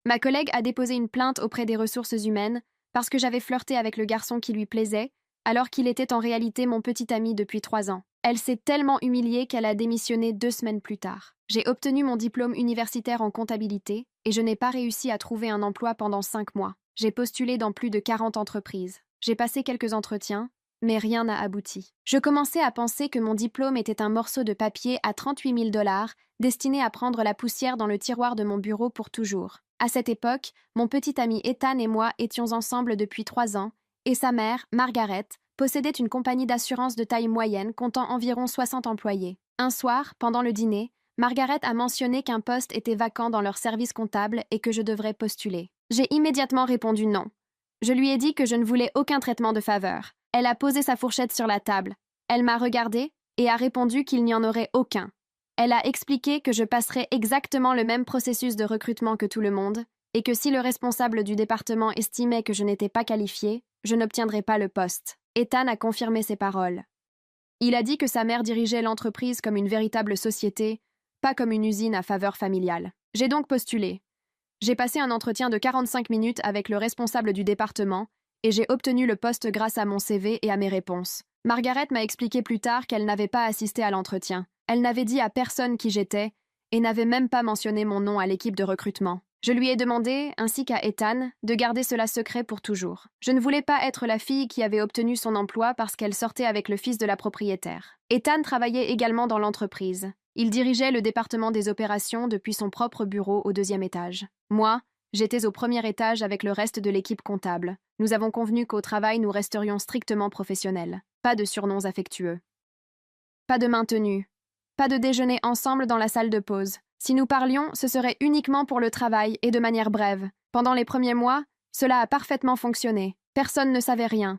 Ma collègue a déposé une plainte auprès des ressources humaines parce que j'avais flirté avec le garçon qui lui plaisait, alors qu'il était en réalité mon petit ami depuis 3 ans. Elle s'est tellement humiliée qu'elle a démissionné 2 semaines plus tard. J'ai obtenu mon diplôme universitaire en comptabilité et je n'ai pas réussi à trouver un emploi pendant 5 mois. J'ai postulé dans plus de 40 entreprises. J'ai passé quelques entretiens, mais rien n'a abouti. Je commençais à penser que mon diplôme était un morceau de papier à 38 000 $ destiné à prendre la poussière dans le tiroir de mon bureau pour toujours. À cette époque, mon petit ami Ethan et moi étions ensemble depuis 3 ans, et sa mère, Margaret, possédait une compagnie d'assurance de taille moyenne comptant environ 60 employés. Un soir, pendant le dîner, Margaret a mentionné qu'un poste était vacant dans leur service comptable et que je devrais postuler. J'ai immédiatement répondu non. Je lui ai dit que je ne voulais aucun traitement de faveur. Elle a posé sa fourchette sur la table. Elle m'a regardé et a répondu qu'il n'y en aurait aucun. Elle a expliqué que je passerais exactement le même processus de recrutement que tout le monde et que si le responsable du département estimait que je n'étais pas qualifiée, je n'obtiendrais pas le poste. Ethan a confirmé ses paroles. Il a dit que sa mère dirigeait l'entreprise comme une véritable société, pas comme une usine à faveur familiale. J'ai donc postulé. J'ai passé un entretien de 45 minutes avec le responsable du département et j'ai obtenu le poste grâce à mon CV et à mes réponses. Margaret m'a expliqué plus tard qu'elle n'avait pas assisté à l'entretien. Elle n'avait dit à personne qui j'étais et n'avait même pas mentionné mon nom à l'équipe de recrutement. Je lui ai demandé, ainsi qu'à Ethan, de garder cela secret pour toujours. Je ne voulais pas être la fille qui avait obtenu son emploi parce qu'elle sortait avec le fils de la propriétaire. Ethan travaillait également dans l'entreprise. Il dirigeait le département des opérations depuis son propre bureau au 2e étage. Moi, j'étais au 1er étage avec le reste de l'équipe comptable. Nous avons convenu qu'au travail, nous resterions strictement professionnels. Pas de surnoms affectueux. Pas de main tenue. Pas de déjeuner ensemble dans la salle de pause. Si nous parlions, ce serait uniquement pour le travail et de manière brève. Pendant les premiers mois, cela a parfaitement fonctionné. Personne ne savait rien.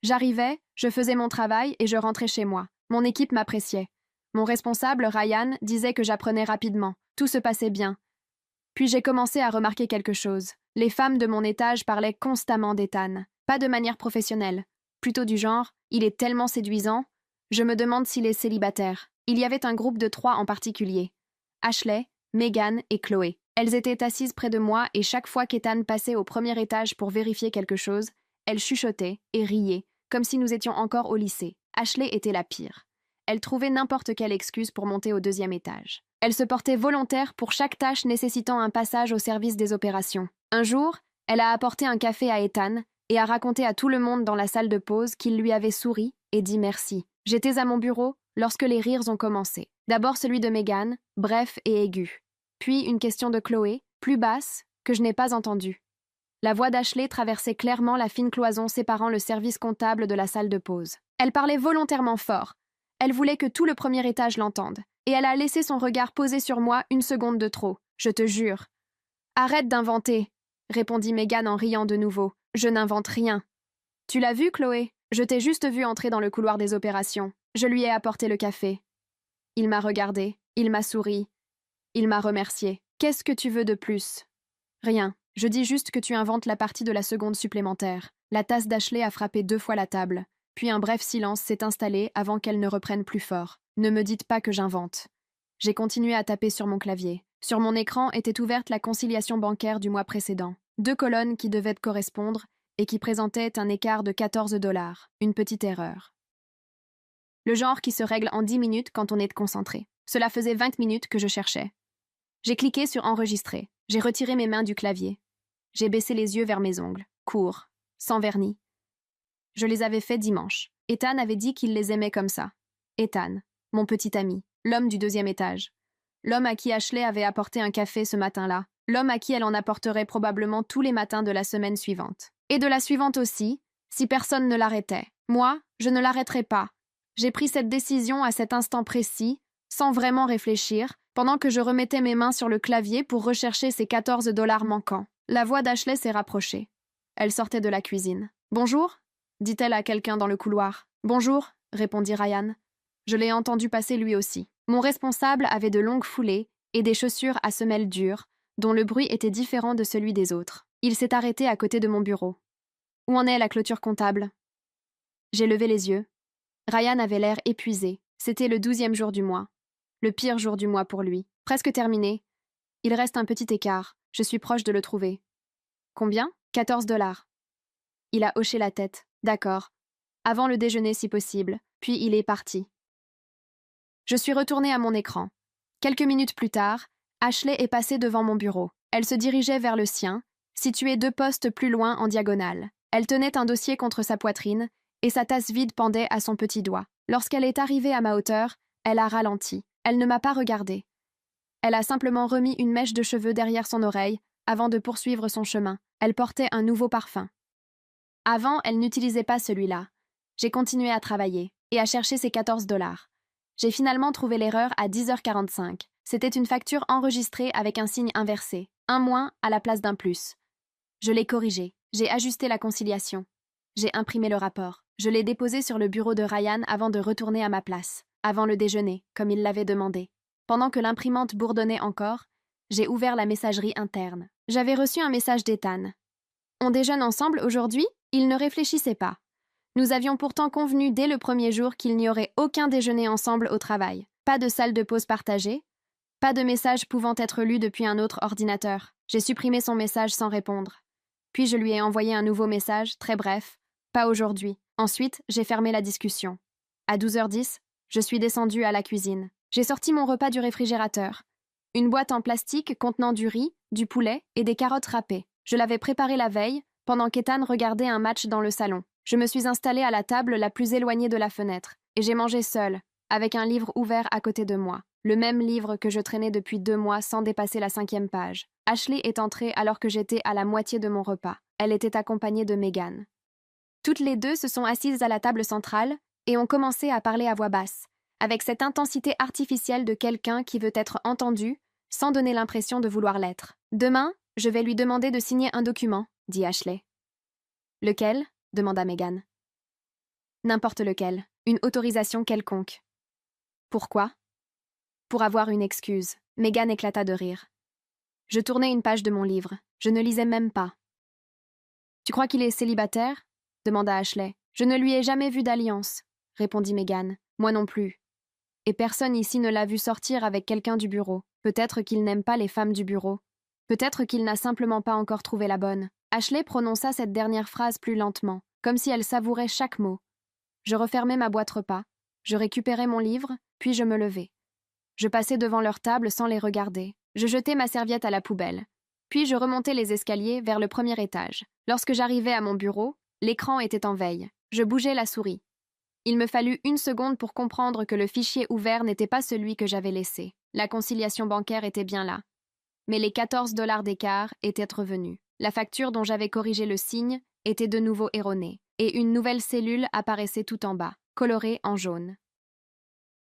J'arrivais, je faisais mon travail et je rentrais chez moi. Mon équipe m'appréciait. Mon responsable, Ryan, disait que j'apprenais rapidement. Tout se passait bien. Puis j'ai commencé à remarquer quelque chose. Les femmes de mon étage parlaient constamment d'Ethan. Pas de manière professionnelle. Plutôt du genre, il est tellement séduisant. Je me demande s'il est célibataire. Il y avait un groupe de 3 en particulier. Ashley, Megan et Chloé. Elles étaient assises près de moi et chaque fois qu'Ethan passait au 1er étage pour vérifier quelque chose, elles chuchotaient et riaient, comme si nous étions encore au lycée. Ashley était la pire. Elle trouvait n'importe quelle excuse pour monter au 2e étage. Elle se portait volontaire pour chaque tâche nécessitant un passage au service des opérations. Un jour, elle a apporté un café à Ethan et a raconté à tout le monde dans la salle de pause qu'il lui avait souri et dit merci. J'étais à mon bureau lorsque les rires ont commencé. D'abord celui de Megan, bref et aigu. Puis une question de Chloé, plus basse, que je n'ai pas entendue. La voix d'Ashley traversait clairement la fine cloison séparant le service comptable de la salle de pause. Elle parlait volontairement fort. Elle voulait que tout le 1er étage l'entende. Et elle a laissé son regard posé sur moi 1 seconde de trop. Je te jure. Arrête d'inventer, répondit Megan en riant de nouveau. Je n'invente rien. Tu l'as vu, Chloé? Je t'ai juste vu entrer dans le couloir des opérations. Je lui ai apporté le café. Il m'a regardé, il m'a souri, il m'a remercié. Qu'est-ce que tu veux de plus? Rien. Je dis juste que tu inventes la partie de la seconde supplémentaire. La tasse d'Ashley a frappé 2 fois la table. Puis un bref silence s'est installé avant qu'elle ne reprenne plus fort. Ne me dites pas que j'invente. J'ai continué à taper sur mon clavier. Sur mon écran était ouverte la conciliation bancaire du mois précédent. 2 colonnes qui devaient correspondre et qui présentaient un écart de 14 $. Une petite erreur. Le genre qui se règle en 10 minutes quand on est concentré. Cela faisait 20 minutes que je cherchais. J'ai cliqué sur enregistrer. J'ai retiré mes mains du clavier. J'ai baissé les yeux vers mes ongles, courts, sans vernis. Je les avais faits dimanche. Ethan avait dit qu'il les aimait comme ça. Ethan, mon petit ami, l'homme du 2e étage. L'homme à qui Ashley avait apporté un café ce matin-là. L'homme à qui elle en apporterait probablement tous les matins de la semaine suivante. Et de la suivante aussi, si personne ne l'arrêtait. Moi, je ne l'arrêterai pas. J'ai pris cette décision à cet instant précis, sans vraiment réfléchir, pendant que je remettais mes mains sur le clavier pour rechercher ces 14 $ manquants. La voix d'Ashley s'est rapprochée. Elle sortait de la cuisine. « Bonjour » dit-elle à quelqu'un dans le couloir. « Bonjour » répondit Ryan. Je l'ai entendu passer lui aussi. Mon responsable avait de longues foulées et des chaussures à semelles dures, dont le bruit était différent de celui des autres. Il s'est arrêté à côté de mon bureau. « Où en est la clôture comptable ?» J'ai levé les yeux. Ryan avait l'air épuisé. C'était le 12e jour du mois. Le pire jour du mois pour lui. Presque terminé. Il reste un petit écart. Je suis proche de le trouver. Combien? 14 $. Il a hoché la tête. D'accord. Avant le déjeuner si possible. Puis il est parti. Je suis retournée à mon écran. Quelques minutes plus tard, Ashley est passée devant mon bureau. Elle se dirigeait vers le sien, situé 2 postes plus loin en diagonale. Elle tenait un dossier contre sa poitrine et sa tasse vide pendait à son petit doigt. Lorsqu'elle est arrivée à ma hauteur, elle a ralenti. Elle ne m'a pas regardée. Elle a simplement remis une mèche de cheveux derrière son oreille avant de poursuivre son chemin. Elle portait un nouveau parfum. Avant, elle n'utilisait pas celui-là. J'ai continué à travailler et à chercher ces 14 $. J'ai finalement trouvé l'erreur à 10h45. C'était une facture enregistrée avec un signe inversé, un moins à la place d'un plus. Je l'ai corrigé, j'ai ajusté la conciliation. J'ai imprimé le rapport. Je l'ai déposé sur le bureau de Ryan avant de retourner à ma place, avant le déjeuner, comme il l'avait demandé. Pendant que l'imprimante bourdonnait encore, j'ai ouvert la messagerie interne. J'avais reçu un message d'Ethan. On déjeune ensemble aujourd'hui? Il ne réfléchissait pas. Nous avions pourtant convenu dès le premier jour qu'il n'y aurait aucun déjeuner ensemble au travail. Pas de salle de pause partagée, pas de message pouvant être lu depuis un autre ordinateur. J'ai supprimé son message sans répondre. Puis je lui ai envoyé un nouveau message, très bref. Pas aujourd'hui. Ensuite, j'ai fermé la discussion. À 12h10, je suis descendue à la cuisine. J'ai sorti mon repas du réfrigérateur. Une boîte en plastique contenant du riz, du poulet et des carottes râpées. Je l'avais préparée la veille, pendant qu'Ethan regardait un match dans le salon. Je me suis installée à la table la plus éloignée de la fenêtre, et j'ai mangé seule, avec un livre ouvert à côté de moi. Le même livre que je traînais depuis 2 mois sans dépasser la 5e page. Ashley est entrée alors que j'étais à la moitié de mon repas. Elle était accompagnée de Megan. Toutes les deux se sont assises à la table centrale et ont commencé à parler à voix basse, avec cette intensité artificielle de quelqu'un qui veut être entendu, sans donner l'impression de vouloir l'être. Demain, je vais lui demander de signer un document, dit Ashley. Lequel? Demanda Megan. N'importe lequel, une autorisation quelconque. Pourquoi? Pour avoir une excuse. Megan éclata de rire. Je tournais une page de mon livre. Je ne lisais même pas. Tu crois qu'il est célibataire? Demanda Ashley. Je ne lui ai jamais vu d'alliance, répondit Megan. Moi non plus. Et personne ici ne l'a vu sortir avec quelqu'un du bureau. Peut-être qu'il n'aime pas les femmes du bureau. Peut-être qu'il n'a simplement pas encore trouvé la bonne. Ashley prononça cette dernière phrase plus lentement, comme si elle savourait chaque mot. Je refermai ma boîte repas, je récupérai mon livre, puis je me levai. Je passai devant leur table sans les regarder. Je jetai ma serviette à la poubelle. Puis je remontai les escaliers vers le premier étage. Lorsque j'arrivai à mon bureau, l'écran était en veille. Je bougeai la souris. Il me fallut 1 seconde pour comprendre que le fichier ouvert n'était pas celui que j'avais laissé. La conciliation bancaire était bien là. Mais les 14 $ d'écart étaient revenus. La facture dont j'avais corrigé le signe était de nouveau erronée, et une nouvelle cellule apparaissait tout en bas, colorée en jaune.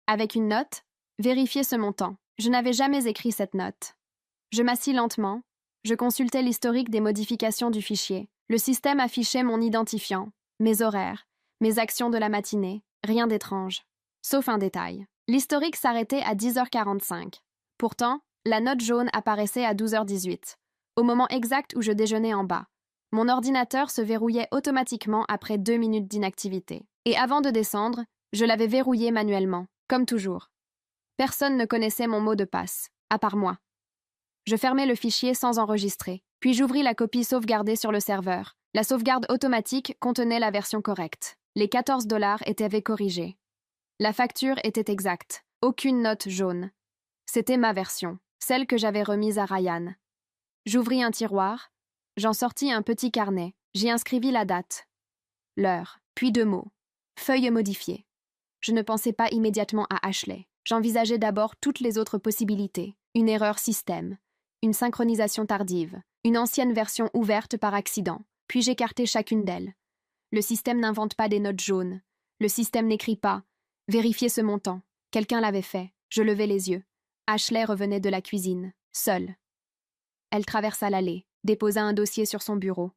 Avec une note, vérifiez ce montant. Je n'avais jamais écrit cette note. Je m'assis lentement, je consultais l'historique des modifications du fichier. Le système affichait mon identifiant, mes horaires, mes actions de la matinée, rien d'étrange, sauf un détail. L'historique s'arrêtait à 10h45. Pourtant, la note jaune apparaissait à 12h18, au moment exact où je déjeunais en bas. Mon ordinateur se verrouillait automatiquement après 2 minutes d'inactivité. Et avant de descendre, je l'avais verrouillé manuellement, comme toujours. Personne ne connaissait mon mot de passe, à part moi. Je fermai le fichier sans enregistrer, puis j'ouvris la copie sauvegardée sur le serveur. La sauvegarde automatique contenait la version correcte. Les 14 $ étaient corrigés. La facture était exacte, aucune note jaune. C'était ma version, celle que j'avais remise à Ryan. J'ouvris un tiroir, j'en sortis un petit carnet, j'y inscrivis la date, l'heure, puis 2 mots. Feuille modifiée. Je ne pensais pas immédiatement à Ashley. J'envisageais d'abord toutes les autres possibilités. Une erreur système, une synchronisation tardive, une ancienne version ouverte par accident, puis j'écartai chacune d'elles. Le système n'invente pas des notes jaunes. Le système n'écrit pas « Vérifiez ce montant ». Quelqu'un l'avait fait. Je levai les yeux. Ashley revenait de la cuisine, seule. Elle traversa l'allée, déposa un dossier sur son bureau.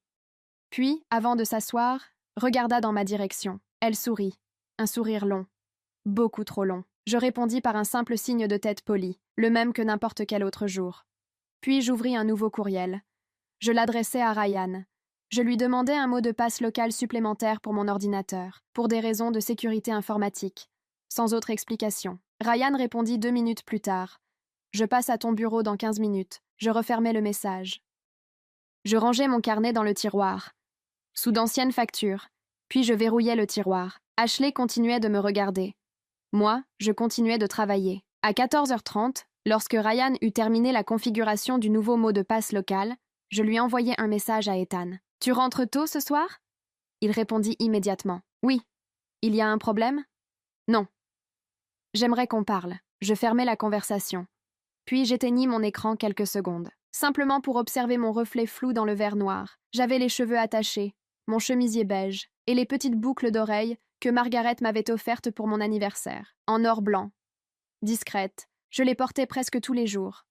Puis, avant de s'asseoir, regarda dans ma direction. Elle sourit. Un sourire long. Beaucoup trop long. Je répondis par un simple signe de tête poli, le même que n'importe quel autre jour. Puis j'ouvris un nouveau courriel. Je l'adressai à Ryan. Je lui demandai un mot de passe local supplémentaire pour mon ordinateur, pour des raisons de sécurité informatique. Sans autre explication. Ryan répondit 2 minutes plus tard. « Je passe à ton bureau dans 15 minutes. Je refermais le message. Je rangeais mon carnet dans le tiroir, sous d'anciennes factures, puis je verrouillais le tiroir. Ashley continuait de me regarder. Moi, je continuais de travailler. À 14h30, lorsque Ryan eut terminé la configuration du nouveau mot de passe local, je lui envoyai un message à Ethan. « Tu rentres tôt ce soir ?» Il répondit immédiatement. « Oui. Il y a un problème ?»« Non. » « J'aimerais qu'on parle. » Je fermai la conversation. Puis j'éteignis mon écran quelques secondes, simplement pour observer mon reflet flou dans le verre noir. J'avais les cheveux attachés, mon chemisier beige, et les petites boucles d'oreilles que Margaret m'avait offertes pour mon anniversaire, en or blanc. Discrète, je les portais presque tous les jours.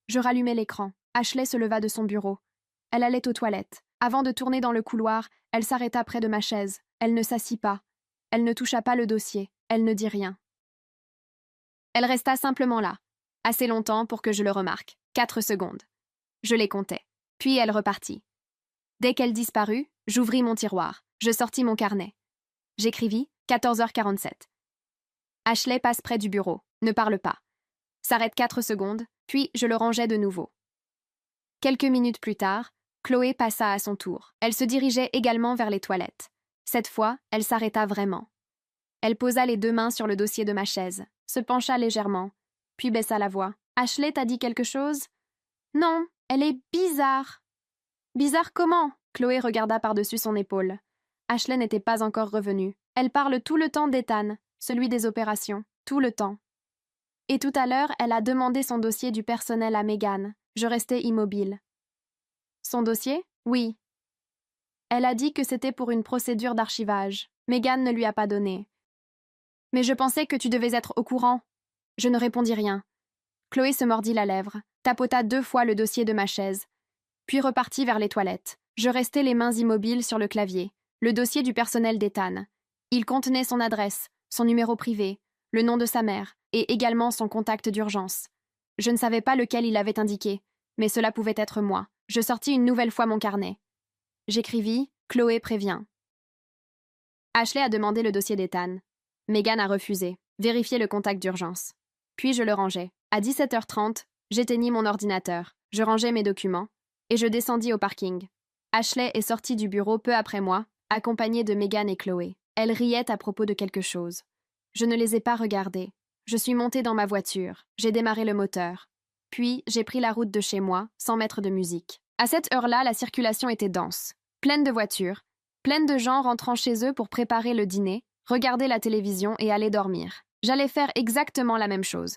Je rallumai l'écran. Ashley se leva de son bureau. Elle allait aux toilettes. Avant de tourner dans le couloir, elle s'arrêta près de ma chaise. Elle ne s'assit pas. Elle ne toucha pas le dossier. Elle ne dit rien. Elle resta simplement là, assez longtemps pour que je le remarque. 4 secondes. Je les comptais. Puis elle repartit. Dès qu'elle disparut, j'ouvris mon tiroir. Je sortis mon carnet. J'écrivis 14h47. Ashley passe près du bureau, ne parle pas. S'arrête 4 secondes, puis je le rangeai de nouveau. Quelques minutes plus tard, Chloé passa à son tour. Elle se dirigeait également vers les toilettes. Cette fois, elle s'arrêta vraiment. Elle posa les 2 mains sur le dossier de ma chaise, se pencha légèrement, puis baissa la voix. « Ashley t'a dit quelque chose ?»« Non, elle est bizarre. »« Bizarre comment ?» Chloé regarda par-dessus son épaule. Ashley n'était pas encore revenue. Elle parle tout le temps d'Ethan, celui des opérations, tout le temps. Et tout à l'heure, elle a demandé son dossier du personnel à Megan. Je restais immobile. Son dossier ? Oui. Elle a dit que c'était pour une procédure d'archivage. Megan ne lui a pas donné. Mais je pensais que tu devais être au courant. Je ne répondis rien. Chloé se mordit la lèvre, tapota 2 fois le dossier de ma chaise, puis repartit vers les toilettes. Je restai les mains immobiles sur le clavier. Le dossier du personnel d'Ethan. Il contenait son adresse, son numéro privé, le nom de sa mère, et également son contact d'urgence. Je ne savais pas lequel il avait indiqué, mais cela pouvait être moi. Je sortis une nouvelle fois mon carnet. J'écrivis « Chloé prévient ». Ashley a demandé le dossier d'Ethan. Megan a refusé. Vérifier le contact d'urgence. Puis je le rangeai. À 17h30, j'éteignis mon ordinateur. Je rangeai mes documents et je descendis au parking. Ashley est sortie du bureau peu après moi, accompagnée de Megan et Chloé. Elle riait à propos de quelque chose. Je ne les ai pas regardées. Je suis montée dans ma voiture. J'ai démarré le moteur. Puis, j'ai pris la route de chez moi, sans mettre de musique. À cette heure-là, la circulation était dense. Pleine de voitures. Pleine de gens rentrant chez eux pour préparer le dîner, regarder la télévision et aller dormir. J'allais faire exactement la même chose.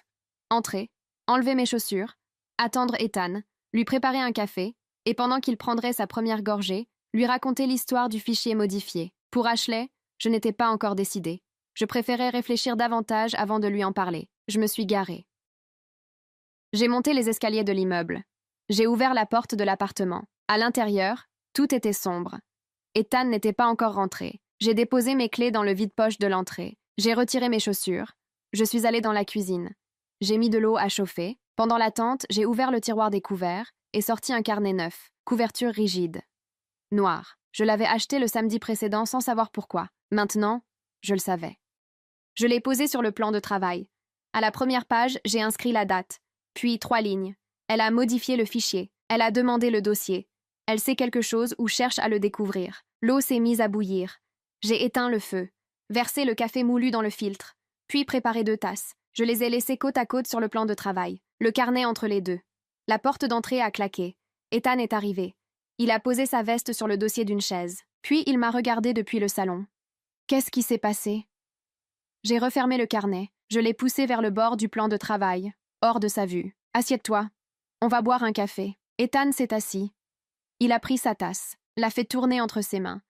Entrer, enlever mes chaussures, attendre Ethan, lui préparer un café, et pendant qu'il prendrait sa première gorgée, lui raconter l'histoire du fichier modifié. Pour Ashley, je n'étais pas encore décidée. Je préférais réfléchir davantage avant de lui en parler. Je me suis garée. J'ai monté les escaliers de l'immeuble. J'ai ouvert la porte de l'appartement. À l'intérieur, tout était sombre. Ethan n'était pas encore rentré. J'ai déposé mes clés dans le vide-poche de l'entrée. J'ai retiré mes chaussures. Je suis allée dans la cuisine. J'ai mis de l'eau à chauffer. Pendant l'attente, j'ai ouvert le tiroir des couverts et sorti un carnet neuf, couverture rigide. Noir. Je l'avais acheté le samedi précédent sans savoir pourquoi. Maintenant, je le savais. Je l'ai posé sur le plan de travail. À la première page, j'ai inscrit la date, puis 3 lignes. Elle a modifié le fichier. Elle a demandé le dossier. Elle sait quelque chose ou cherche à le découvrir. L'eau s'est mise à bouillir. J'ai éteint le feu, versé le café moulu dans le filtre, puis préparé 2 tasses. Je les ai laissées côte à côte sur le plan de travail, le carnet entre les deux. La porte d'entrée a claqué. Ethan est arrivé. Il a posé sa veste sur le dossier d'une chaise. Puis il m'a regardé depuis le salon. Qu'est-ce qui s'est passé? J'ai refermé le carnet. Je l'ai poussé vers le bord du plan de travail, hors de sa vue. Assieds-toi. On va boire un café. Ethan s'est assis. Il a pris sa tasse, l'a fait tourner entre ses mains,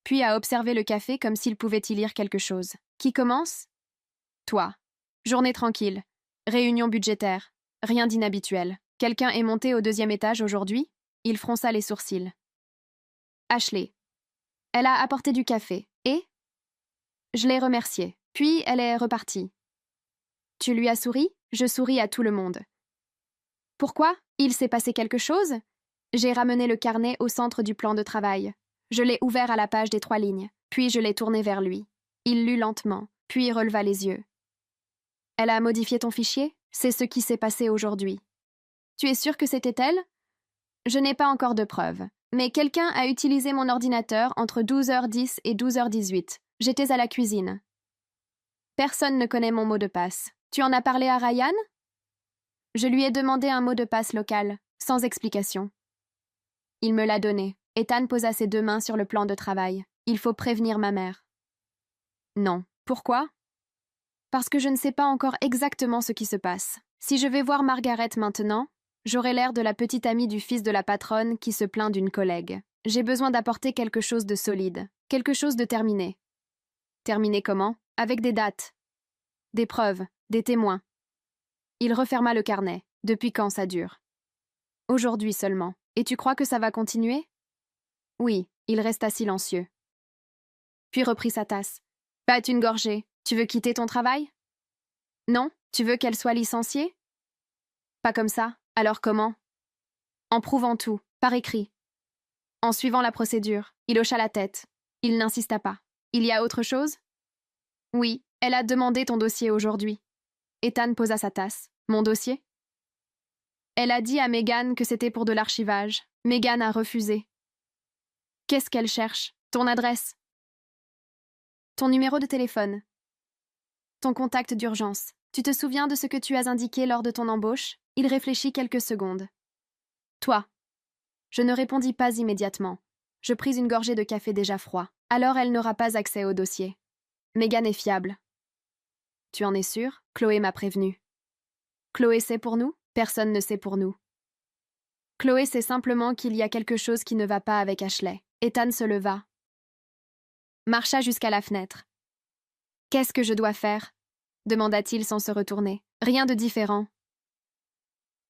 puis a observé le café comme s'il pouvait y lire quelque chose. Qui commence? Toi. Journée tranquille. Réunion budgétaire. Rien d'inhabituel. Quelqu'un est monté au 2e étage aujourd'hui? Il fronça les sourcils. Ashley. Elle a apporté du café. Et? Je l'ai remerciée. Puis elle est repartie. Tu lui as souri? Je souris à tout le monde. Pourquoi? Il s'est passé quelque chose? J'ai ramené le carnet au centre du plan de travail. Je l'ai ouvert à la page des 3 lignes, puis je l'ai tourné vers lui. Il lut lentement, puis releva les yeux. Elle a modifié ton fichier? C'est ce qui s'est passé aujourd'hui. Tu es sûre que c'était elle? Je n'ai pas encore de preuves. Mais quelqu'un a utilisé mon ordinateur entre 12h10 et 12h18. J'étais à la cuisine. Personne ne connaît mon mot de passe. Tu en as parlé à Ryan? Je lui ai demandé un mot de passe local, sans explication. Il me l'a donné. Ethan posa ses deux mains sur le plan de travail. Il faut prévenir ma mère. Non. Pourquoi? Parce que je ne sais pas encore exactement ce qui se passe. Si je vais voir Margaret maintenant, j'aurai l'air de la petite amie du fils de la patronne qui se plaint d'une collègue. J'ai besoin d'apporter quelque chose de solide, quelque chose de terminé. Terminé comment? Avec des dates, des preuves, des témoins. Il referma le carnet. Depuis quand ça dure? Aujourd'hui seulement. Et tu crois que ça va continuer? Oui, il resta silencieux. Puis reprit sa tasse. Pas une gorgée. Tu veux quitter ton travail? Non? Tu veux qu'elle soit licenciée? Pas comme ça. Alors comment? En prouvant tout, par écrit. En suivant la procédure. Il hocha la tête. Il n'insista pas. Il y a autre chose? Oui, elle a demandé ton dossier aujourd'hui. Ethan posa sa tasse. Mon dossier? Elle a dit à Megan que c'était pour de l'archivage. Megan a refusé. Qu'est-ce qu'elle cherche? Ton adresse? Ton numéro de téléphone? Ton contact d'urgence? Tu te souviens de ce que tu as indiqué lors de ton embauche? Il réfléchit quelques secondes. Toi. Je ne répondis pas immédiatement. Je pris une gorgée de café déjà froid. Alors elle n'aura pas accès au dossier. Megan est fiable. Tu en es sûre? Chloé m'a prévenu. Chloé sait pour nous? Personne ne sait pour nous. Chloé sait simplement qu'il y a quelque chose qui ne va pas avec Ashley. Ethan se leva. Marcha jusqu'à la fenêtre. Qu'est-ce que je dois faire? Demanda-t-il sans se retourner. Rien de différent.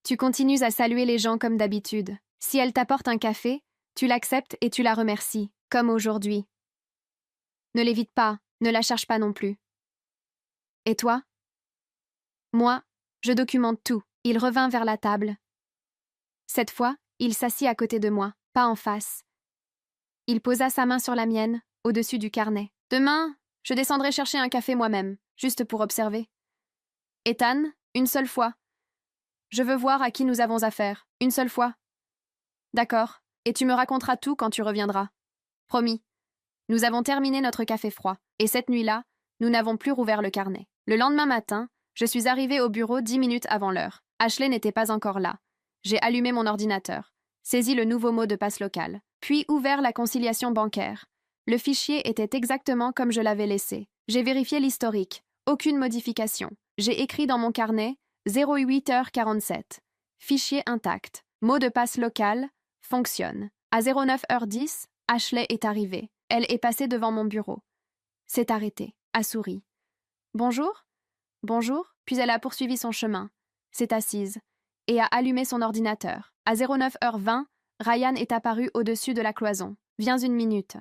Tu continues à saluer les gens comme d'habitude. Si elle t'apporte un café, tu l'acceptes et tu la remercies, comme aujourd'hui. Ne l'évite pas, ne la cherche pas non plus. Et toi? Moi, je documente tout. Il revint vers la table. Cette fois, il s'assit à côté de moi, pas en face. Il posa sa main sur la mienne, au-dessus du carnet. Demain, je descendrai chercher un café moi-même, juste pour observer. Ethan, une seule fois. Je veux voir à qui nous avons affaire, une seule fois. D'accord, et tu me raconteras tout quand tu reviendras. Promis. Nous avons terminé notre café froid, et cette nuit-là, nous n'avons plus rouvert le carnet. Le lendemain matin, je suis arrivée au bureau 10 minutes avant l'heure. Ashley n'était pas encore là. J'ai allumé mon ordinateur, saisi le nouveau mot de passe local, puis ouvert la conciliation bancaire. Le fichier était exactement comme je l'avais laissé. J'ai vérifié l'historique. Aucune modification. J'ai écrit dans mon carnet 08h47. Fichier intact. Mot de passe local. Fonctionne. À 09h10, Ashley est arrivée. Elle est passée devant mon bureau. S'est arrêtée. A souri. Bonjour? Bonjour. Puis elle a poursuivi son chemin. S'est assise. Et a allumé son ordinateur. À 09h20, Ryan est apparu au-dessus de la cloison. Viens une minute.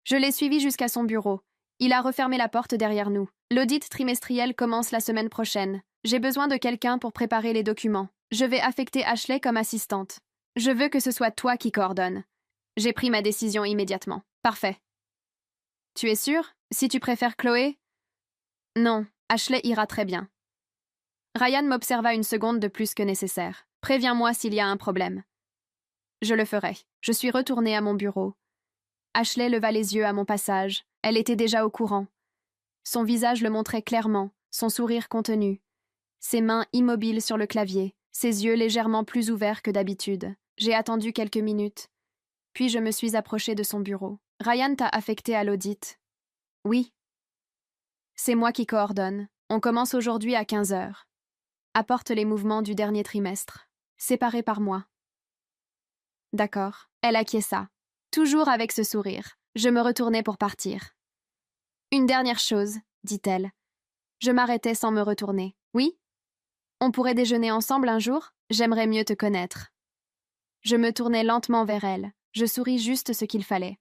Je l'ai suivi jusqu'à son bureau. Il a refermé la porte derrière nous. L'audit trimestriel commence la semaine prochaine. J'ai besoin de quelqu'un pour préparer les documents. Je vais affecter Ashley comme assistante. Je veux que ce soit toi qui coordonne. J'ai pris ma décision immédiatement. Parfait. Tu es sûre? Si tu préfères Chloé? Non, Ashley ira très bien. Ryan m'observa une seconde de plus que nécessaire. Préviens-moi s'il y a un problème. Je le ferai. Je suis retournée à mon bureau. Ashley leva les yeux à mon passage. Elle était déjà au courant. Son visage le montrait clairement, son sourire contenu. Ses mains immobiles sur le clavier, ses yeux légèrement plus ouverts que d'habitude. J'ai attendu quelques minutes. Puis je me suis approchée de son bureau. Ryan t'a affecté à l'audit. Oui. C'est moi qui coordonne. On commence aujourd'hui à 15h. Apporte les mouvements du dernier trimestre. Séparés par mois. D'accord. Elle acquiesça. Toujours avec ce sourire. Je me retournai pour partir. Une dernière chose, dit-elle. Je m'arrêtai sans me retourner. Oui? On pourrait déjeuner ensemble un jour? J'aimerais mieux te connaître. Je me tournai lentement vers elle. Je souris juste ce qu'il fallait.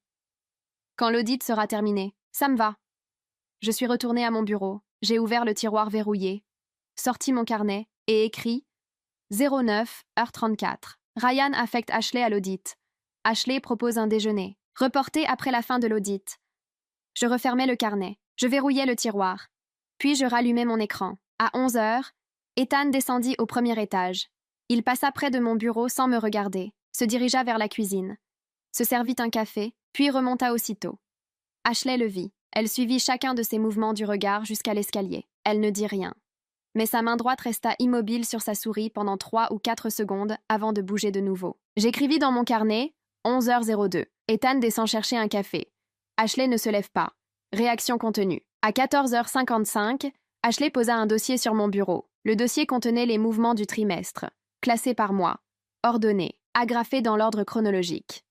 Quand l'audit sera terminé, ça me va. Je suis retournée à mon bureau. J'ai ouvert le tiroir verrouillé, sorti mon carnet et écrit 09h34. Ryan affecte Ashley à l'audit. Ashley propose un déjeuner, reporté après la fin de l'audit. Je refermai le carnet. Je verrouillai le tiroir. Puis je rallumai mon écran. À 11h, Ethan descendit au premier étage. Il passa près de mon bureau sans me regarder, se dirigea vers la cuisine, se servit un café, puis remonta aussitôt. Ashley le vit. Elle suivit chacun de ses mouvements du regard jusqu'à l'escalier. Elle ne dit rien. Mais sa main droite resta immobile sur sa souris pendant 3 ou 4 secondes avant de bouger de nouveau. J'écrivis dans mon carnet 11h02. Ethan descend chercher un café. Ashley ne se lève pas. Réaction contenue. À 14h55, Ashley posa un dossier sur mon bureau. Le dossier contenait les mouvements du trimestre, classés par mois, ordonnés, agrafés dans l'ordre chronologique.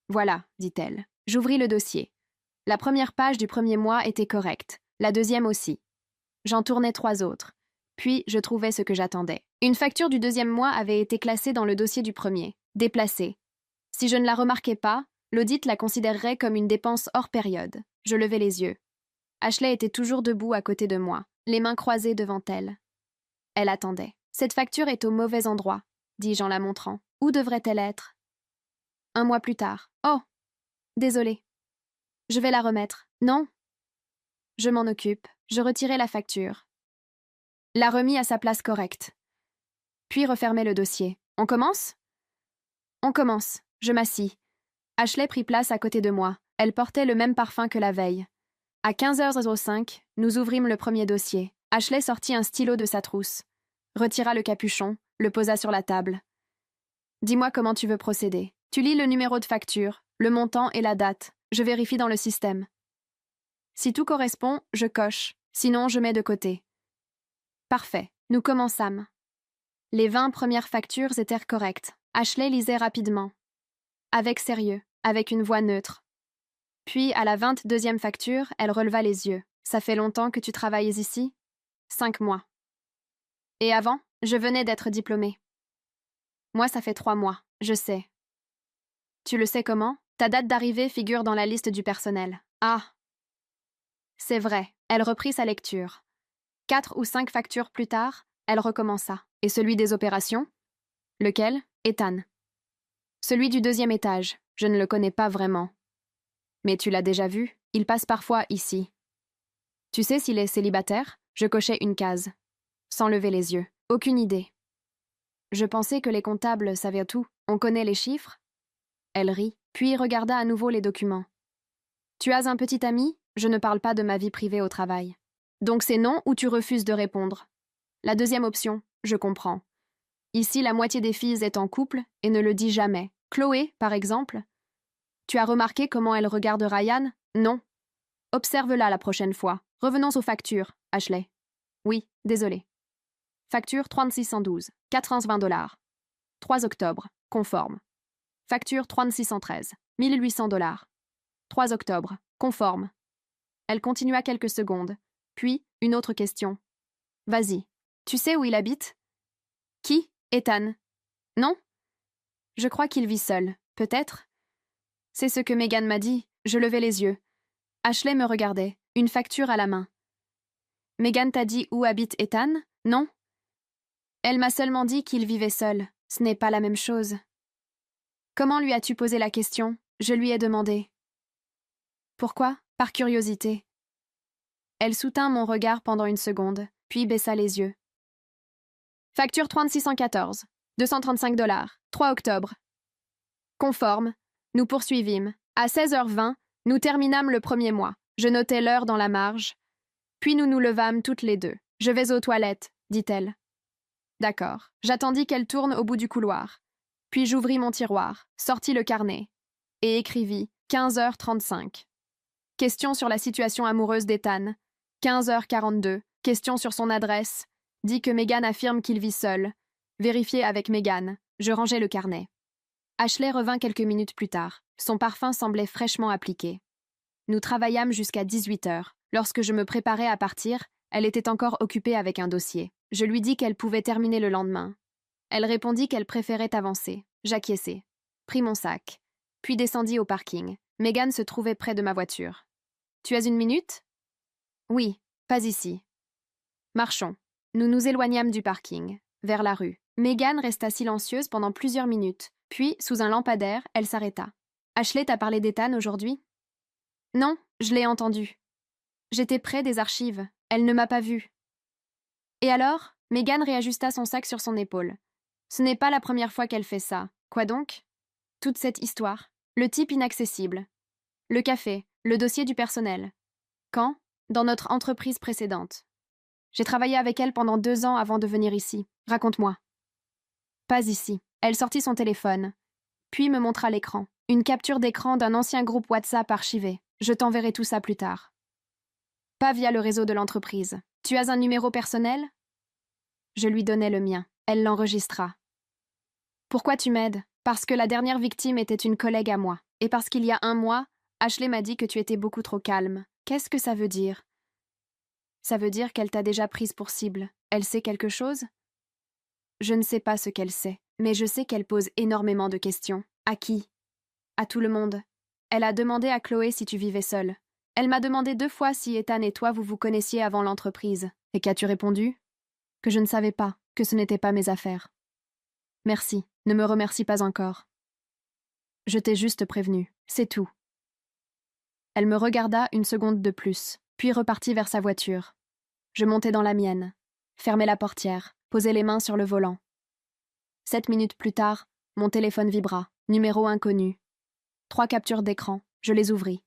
Voilà, dit-elle. J'ouvris le dossier. La première page du premier mois était correcte, la deuxième aussi. J'en tournai 3 autres. Puis, je trouvais ce que j'attendais. Une facture du deuxième mois avait été classée dans le dossier du premier, déplacée. Si je ne la remarquais pas, l'audit la considérerait comme une dépense hors période. Je levai les yeux. Ashley était toujours debout à côté de moi, les mains croisées devant elle. Elle attendait. « Cette facture est au mauvais endroit, » dis-je en la montrant. « Où devrait-elle être ?»« 1 mois plus tard. »« Oh, désolée. Je vais la remettre. »« Non. » »« Je m'en occupe. » Je retirai la facture. La remis à sa place correcte. Puis refermai le dossier. « On commence ?» ?»« On commence. » Je m'assis. Ashley prit place à côté de moi. Elle portait le même parfum que la veille. À 15h05, nous ouvrîmes le premier dossier. Ashley sortit un stylo de sa trousse, retira le capuchon, le posa sur la table. « Dis-moi comment tu veux procéder. Tu lis le numéro de facture, le montant et la date. Je vérifie dans le système. Si tout correspond, je coche. Sinon, je mets de côté. » Parfait. Nous commençâmes. Les 20 premières factures étaient correctes. Ashley lisait rapidement. Avec sérieux, avec une voix neutre. Puis, à la 22e facture, elle releva les yeux. « Ça fait longtemps que tu travailles ici ?»« 5 mois. »« Et avant, je venais d'être diplômée. »« Moi, ça fait 3 mois. Je sais. »« Tu le sais comment ? Ta date d'arrivée figure dans la liste du personnel. »« Ah !» C'est vrai. Elle reprit sa lecture. 4 ou 5 factures plus tard, elle recommença. « Et celui des opérations ? » ?»« Lequel ? » ?»« Ethan. »« Celui du 2e étage. Je ne le connais pas vraiment. »« Mais tu l'as déjà vu ? Il passe parfois ici. »« Tu sais s'il est célibataire ? » Je cochai une case, sans lever les yeux. Aucune idée. Je pensais que les comptables savaient tout. On connaît les chiffres ? Elle rit, puis regarda à nouveau les documents. « Tu as un petit ami ? Je ne parle pas de ma vie privée au travail. » « Donc c'est non ou tu refuses de répondre ? » La deuxième option, je comprends. Ici, la moitié des filles est en couple et ne le dit jamais. Chloé, par exemple. Tu as remarqué comment elle regarde Ryan ? Non. Observe-la la prochaine fois. Revenons aux factures, Ashley. Oui, désolé. Facture 3612, 420 $. 3 octobre, conforme. Facture 3613, 1800 $. 3 octobre, conforme. Elle continua quelques secondes. Puis, une autre question. Vas-y. Tu sais où il habite ? Qui ? Ethan. Non ? Je crois qu'il vit seul. Peut-être ? C'est ce que Megan m'a dit. Je levai les yeux. Ashley me regardait, une facture à la main. Megan t'a dit où habite Ethan ? Non ? Elle m'a seulement dit qu'il vivait seul. Ce n'est pas la même chose. Comment lui as-tu posé la question ? Je lui ai demandé. Pourquoi ? Par curiosité. Elle soutint mon regard pendant une seconde, puis baissa les yeux. Facture 3614, 235 $, 3 octobre. Conforme, nous poursuivîmes. À 16h20, nous terminâmes le premier mois. Je notai l'heure dans la marge. Puis nous nous levâmes toutes les deux. Je vais aux toilettes, dit-elle. D'accord. J'attendis qu'elle tourne au bout du couloir. Puis j'ouvris mon tiroir, sortis le carnet et écrivis 15h35. Question sur la situation amoureuse d'Ethan. 15h42. Question sur son adresse. Dit que Megan affirme qu'il vit seul. Vérifié avec Megan. Je rangeai le carnet. Ashley revint quelques minutes plus tard. Son parfum semblait fraîchement appliqué. Nous travaillâmes jusqu'à 18h. Lorsque je me préparais à partir, elle était encore occupée avec un dossier. Je lui dis qu'elle pouvait terminer le lendemain. Elle répondit qu'elle préférait avancer. J'acquiesçai. Pris mon sac. Puis descendis au parking. Megan se trouvait près de ma voiture. « Tu as une minute ? » ?»« Oui, pas ici. » Marchons. Nous nous éloignâmes du parking, vers la rue. Megan resta silencieuse pendant plusieurs minutes. Puis, sous un lampadaire, elle s'arrêta. « Ashley t'a parlé d'Ethan aujourd'hui ? » ?»« Non, je l'ai entendu. J'étais près des archives. Elle ne m'a pas vue. » « Et alors ?» Megan réajusta son sac sur son épaule. Ce n'est pas la première fois qu'elle fait ça. Quoi donc? Toute cette histoire. Le type inaccessible. Le café. Le dossier du personnel. Quand? Dans notre entreprise précédente. J'ai travaillé avec elle pendant 2 ans avant de venir ici. Raconte-moi. Pas ici. Elle sortit son téléphone, puis me montra l'écran. Une capture d'écran d'un ancien groupe WhatsApp archivé. Je t'enverrai tout ça plus tard. Pas via le réseau de l'entreprise. Tu as un numéro personnel? Je lui donnai le mien. Elle l'enregistra. Pourquoi tu m'aides? Parce que la dernière victime était une collègue à moi. Et parce qu'il y a 1 mois, Ashley m'a dit que tu étais beaucoup trop calme. Qu'est-ce que ça veut dire? Ça veut dire qu'elle t'a déjà prise pour cible. Elle sait quelque chose? Je ne sais pas ce qu'elle sait, mais je sais qu'elle pose énormément de questions. À qui? À tout le monde. Elle a demandé à Chloé si tu vivais seule. Elle m'a demandé 2 fois si Ethan et toi vous vous connaissiez avant l'entreprise. Et qu'as-tu répondu? Que je ne savais pas, que ce n'était pas mes affaires. Merci, ne me remercie pas encore. Je t'ai juste prévenu, c'est tout. Elle me regarda une seconde de plus, puis repartit vers sa voiture. Je montai dans la mienne, fermai la portière, posai les mains sur le volant. 7 minutes plus tard, mon téléphone vibra, numéro inconnu. 3 captures d'écran, je les ouvris.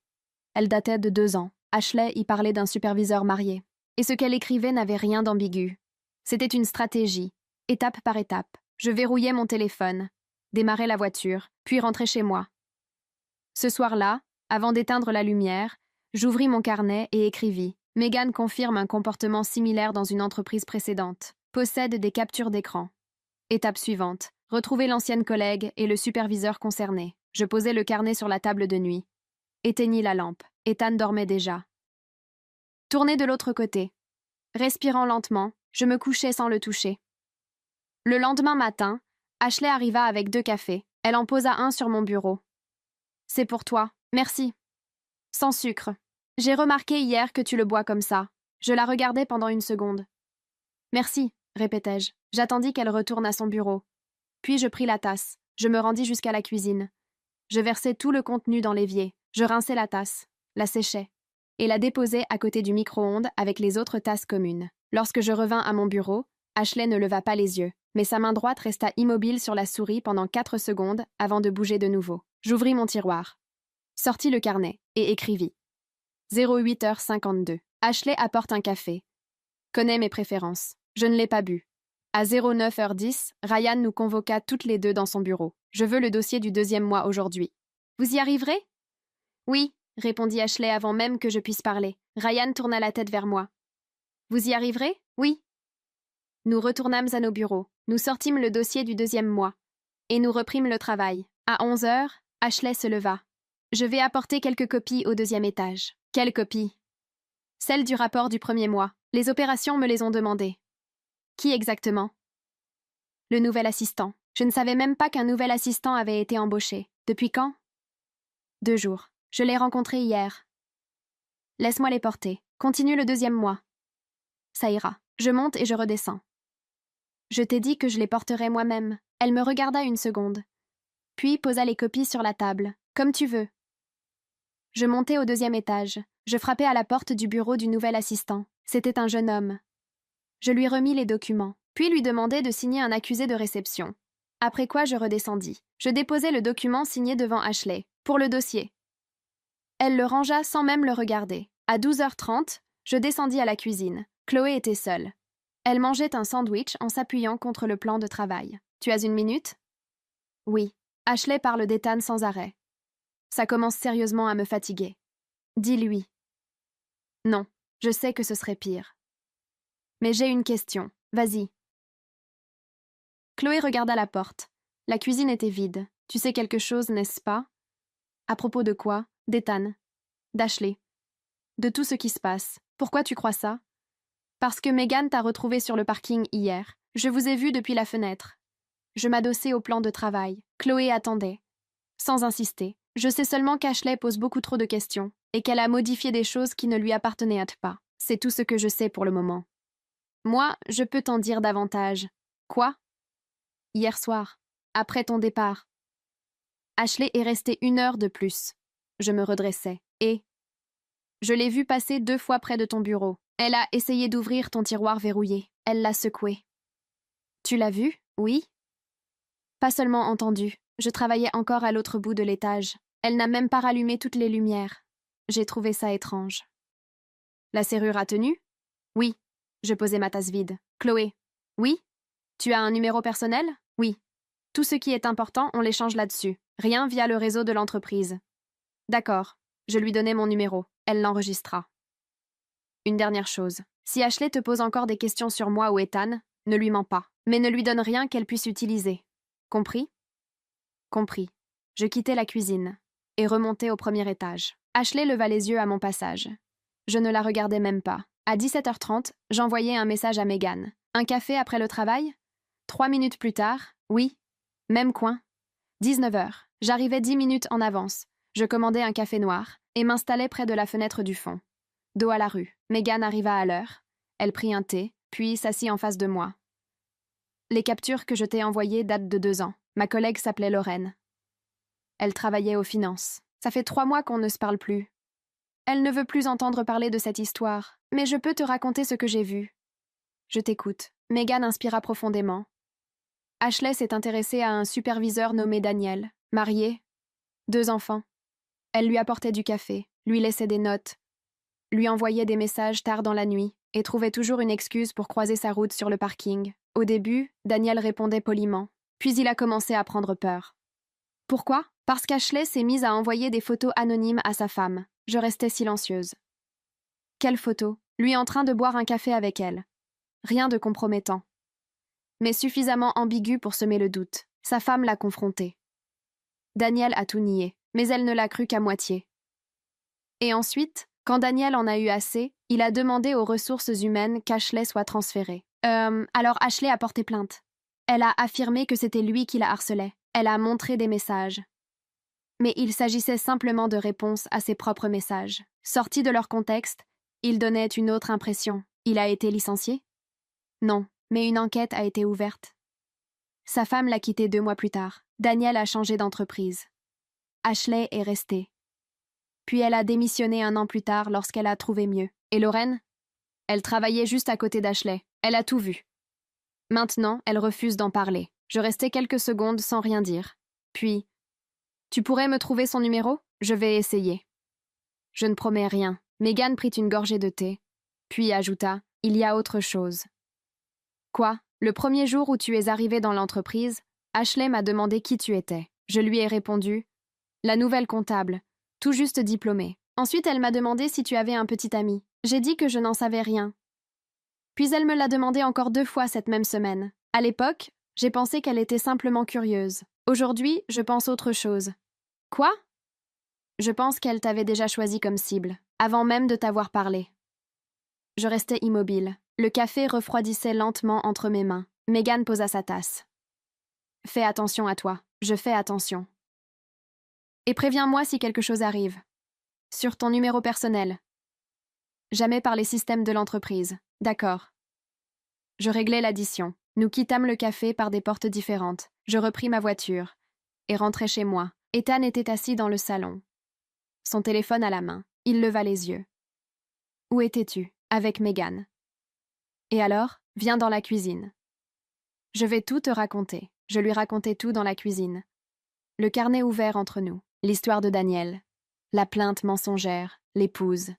Elles dataient de 2 ans. Ashley y parlait d'un superviseur marié. Et ce qu'elle écrivait n'avait rien d'ambigu. C'était une stratégie, étape par étape. Je verrouillai mon téléphone, démarrai la voiture, puis rentrai chez moi. Ce soir-là, avant d'éteindre la lumière, j'ouvris mon carnet et écrivis. Megan confirme un comportement similaire dans une entreprise précédente. Possède des captures d'écran. Étape suivante. Retrouver l'ancienne collègue et le superviseur concerné. Je posai le carnet sur la table de nuit. Éteignis la lampe. Ethan dormait déjà. Tournai de l'autre côté. Respirant lentement, je me couchai sans le toucher. Le lendemain matin, Ashley arriva avec 2 cafés. Elle en posa un sur mon bureau. C'est pour toi, merci. Sans sucre. J'ai remarqué hier que tu le bois comme ça. Je la regardai pendant 1 seconde. Merci, répétai-je. J'attendis qu'elle retourne à son bureau. Puis je pris la tasse. Je me rendis jusqu'à la cuisine. Je versai tout le contenu dans l'évier. Je rinçai la tasse, la séchai, et la déposai à côté du micro-ondes avec les autres tasses communes. Lorsque je revins à mon bureau, Ashley ne leva pas les yeux, mais sa main droite resta immobile sur la souris pendant 4 secondes avant de bouger de nouveau. J'ouvris mon tiroir, sortis le carnet et écrivis. 08h52. Ashley apporte un café. Connais mes préférences. Je ne l'ai pas bu. À 09h10, Ryan nous convoqua toutes les 2 dans son bureau. Je veux le dossier du 2e mois aujourd'hui. Vous y arriverez? Oui, répondit Ashley avant même que je puisse parler. Ryan tourna la tête vers moi. Vous y arriverez? Oui. Nous retournâmes à nos bureaux. Nous sortîmes le dossier du 2e mois. Et nous reprîmes le travail. À 11h, Ashley se leva. Je vais apporter quelques copies au 2e étage. Quelles copies? Celles du rapport du 1er mois. Les opérations me les ont demandées. Qui exactement? Le nouvel assistant. Je ne savais même pas qu'un nouvel assistant avait été embauché. Depuis quand? 2 jours. Je l'ai rencontré hier. Laisse-moi les porter. Continue le 2e mois. Ça ira. Je monte et je redescends. Je t'ai dit que je les porterais moi-même. Elle me regarda 1 seconde. Puis posa les copies sur la table. Comme tu veux. Je montai au 2e étage. Je frappai à la porte du bureau du nouvel assistant. C'était un jeune homme. Je lui remis les documents, puis lui demandai de signer un accusé de réception. Après quoi je redescendis. Je déposai le document signé devant Ashley, pour le dossier. Elle le rangea sans même le regarder. À 12h30, je descendis à la cuisine. Chloé était seule. Elle mangeait un sandwich en s'appuyant contre le plan de travail. Tu as 1 minute? Oui. Ashley parle d'Ethan sans arrêt. Ça commence sérieusement à me fatiguer. Dis-lui. Non, je sais que ce serait pire. Mais j'ai une question. Vas-y. Chloé regarda la porte. La cuisine était vide. Tu sais quelque chose, n'est-ce pas? À propos de quoi? D'Ethan. D'Ashley. De tout ce qui se passe. Pourquoi tu crois ça? Parce que Megan t'a retrouvé sur le parking hier. Je vous ai vu depuis la fenêtre. Je m'adossai au plan de travail. Chloé attendait. Sans insister. Je sais seulement qu'Ashley pose beaucoup trop de questions et qu'elle a modifié des choses qui ne lui appartenaient pas. C'est tout ce que je sais pour le moment. Moi, je peux t'en dire davantage. Quoi? Hier soir, après ton départ. Ashley est restée 1 heure de plus. Je me redressai. Et je l'ai vue passer 2 fois près de ton bureau. Elle a essayé d'ouvrir ton tiroir verrouillé. Elle l'a secoué. Tu l'as vue? Oui? Pas seulement entendu, je travaillais encore à l'autre bout de l'étage. Elle n'a même pas rallumé toutes les lumières. J'ai trouvé ça étrange. La serrure a tenu? Oui. Je posais ma tasse vide. Chloé? Oui? Tu as un numéro personnel? Oui. Tout ce qui est important, on l'échange là-dessus. Rien via le réseau de l'entreprise. D'accord. Je lui donnai mon numéro. Elle l'enregistra. Une dernière chose. Si Ashley te pose encore des questions sur moi ou Ethan, ne lui mens pas. Mais ne lui donne rien qu'elle puisse utiliser. Compris? Compris. Je quittai la cuisine et remontai au premier étage. Ashley leva les yeux à mon passage. Je ne la regardais même pas. À 17h30, j'envoyai un message à Megan. Un café après le travail? 3 minutes plus tard, oui. Même coin. 19h. J'arrivais 10 minutes en avance. Je commandai un café noir et m'installai près de la fenêtre du fond. Dos à la rue. Megan arriva à l'heure. Elle prit un thé, puis s'assit en face de moi. Les captures que je t'ai envoyées datent de 2 ans. Ma collègue s'appelait Lorraine. Elle travaillait aux finances. Ça fait 3 mois qu'on ne se parle plus. Elle ne veut plus entendre parler de cette histoire, mais je peux te raconter ce que j'ai vu. Je t'écoute. Megan inspira profondément. Ashley s'est intéressée à un superviseur nommé Daniel, marié, 2 enfants. Elle lui apportait du café, lui laissait des notes, lui envoyait des messages tard dans la nuit et trouvait toujours une excuse pour croiser sa route sur le parking. Au début, Daniel répondait poliment, puis il a commencé à prendre peur. Pourquoi? Parce qu'Ashley s'est mise à envoyer des photos anonymes à sa femme. Je restais silencieuse. Quelle photo? Lui en train de boire un café avec elle. Rien de compromettant. Mais suffisamment ambigu pour semer le doute. Sa femme l'a confronté. Daniel a tout nié, mais elle ne l'a cru qu'à moitié. Et ensuite, quand Daniel en a eu assez, il a demandé aux ressources humaines qu'Ashley soit transférée. Alors Ashley a porté plainte. Elle a affirmé que c'était lui qui la harcelait. Elle a montré des messages. Mais il s'agissait simplement de réponses à ses propres messages. Sortis de leur contexte, ils donnaient une autre impression. Il a été licencié? Non, mais une enquête a été ouverte. Sa femme l'a quitté 2 mois plus tard. Daniel a changé d'entreprise. Ashley est restée. Puis elle a démissionné 1 an plus tard lorsqu'elle a trouvé mieux. Et Lorraine? Elle travaillait juste à côté d'Ashley. Elle a tout vu. Maintenant, elle refuse d'en parler. Je restai quelques secondes sans rien dire. Puis, tu pourrais me trouver son numéro? Je vais essayer. Je ne promets rien. Megan prit une gorgée de thé, puis ajouta, il y a autre chose. Quoi? Le premier jour où tu es arrivé dans l'entreprise, Ashley m'a demandé qui tu étais. Je lui ai répondu, la nouvelle comptable, tout juste diplômée. Ensuite, elle m'a demandé si tu avais un petit ami. J'ai dit que je n'en savais rien. Puis elle me l'a demandé encore 2 fois cette même semaine. À l'époque, j'ai pensé qu'elle était simplement curieuse. Aujourd'hui, je pense autre chose. Quoi? Je pense qu'elle t'avait déjà choisi comme cible, avant même de t'avoir parlé. Je restais immobile. Le café refroidissait lentement entre mes mains. Megan posa sa tasse. Fais attention à toi. Je fais attention. Et préviens-moi si quelque chose arrive. Sur ton numéro personnel. Jamais par les systèmes de l'entreprise. D'accord. Je réglai l'addition. Nous quittâmes le café par des portes différentes. Je repris ma voiture et rentrai chez moi. Ethan était assis dans le salon. Son téléphone à la main. Il leva les yeux. Où étais-tu? Avec Megan. Et alors, viens dans la cuisine. Je vais tout te raconter. Je lui racontai tout dans la cuisine. Le carnet ouvert entre nous. L'histoire de Daniel. La plainte mensongère. L'épouse.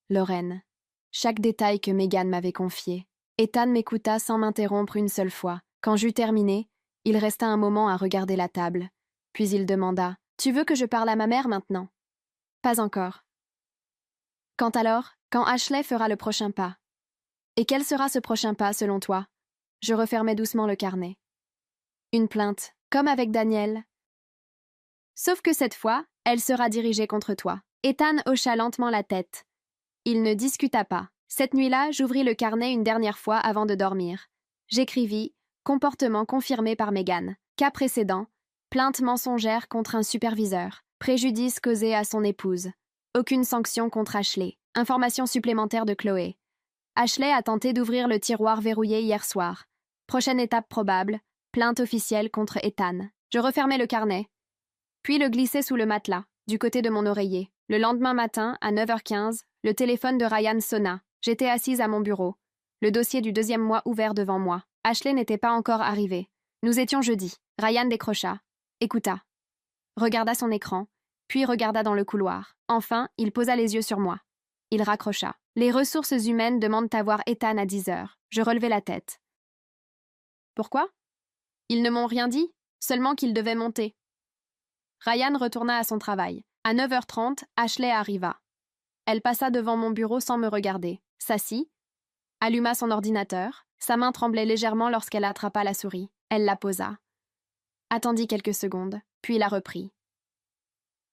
Lorraine. Chaque détail que Megan m'avait confié. Ethan m'écouta sans m'interrompre une seule fois. Quand j'eus terminé, il resta un moment à regarder la table. Puis il demanda « Tu veux que je parle à ma mère maintenant ?»« Pas encore. »« Quand alors, quand Ashley fera le prochain pas ?»« Et quel sera ce prochain pas, selon toi ?» Je refermai doucement le carnet. « Une plainte, comme avec Daniel. Sauf que cette fois, elle sera dirigée contre toi. » Ethan hocha lentement la tête. Il ne discuta pas. Cette nuit-là, j'ouvris le carnet une dernière fois avant de dormir. J'écrivis « Comportement confirmé par Megan. Cas précédent. Plainte mensongère contre un superviseur. Préjudice causé à son épouse. Aucune sanction contre Ashley. Information supplémentaire de Chloé. Ashley a tenté d'ouvrir le tiroir verrouillé hier soir. Prochaine étape probable. Plainte officielle contre Ethan. » Je refermai le carnet, puis le glissai sous le matelas, du côté de mon oreiller. Le lendemain matin, à 9h15, le téléphone de Ryan sonna. J'étais assise à mon bureau, le dossier du 2e mois ouvert devant moi. Ashley n'était pas encore arrivée. Nous étions jeudi. Ryan décrocha, écouta, regarda son écran, puis regarda dans le couloir. Enfin, il posa les yeux sur moi. Il raccrocha. Les ressources humaines demandent à voir Ethan à 10 heures. Je relevai la tête. Pourquoi? Ils ne m'ont rien dit, seulement qu'ils devaient monter. Ryan retourna à son travail. À 9h30, Ashley arriva. Elle passa devant mon bureau sans me regarder, s'assit, alluma son ordinateur. Sa main tremblait légèrement lorsqu'elle attrapa la souris. Elle la posa. Attendit quelques secondes, puis la reprit.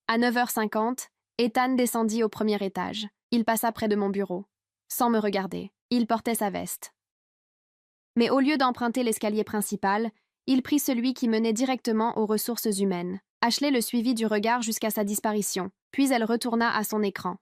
À 9h50, Ethan descendit au premier étage. Il passa près de mon bureau. Sans me regarder, il portait sa veste. Mais au lieu d'emprunter l'escalier principal, il prit celui qui menait directement aux ressources humaines. Ashley le suivit du regard jusqu'à sa disparition, puis elle retourna à son écran.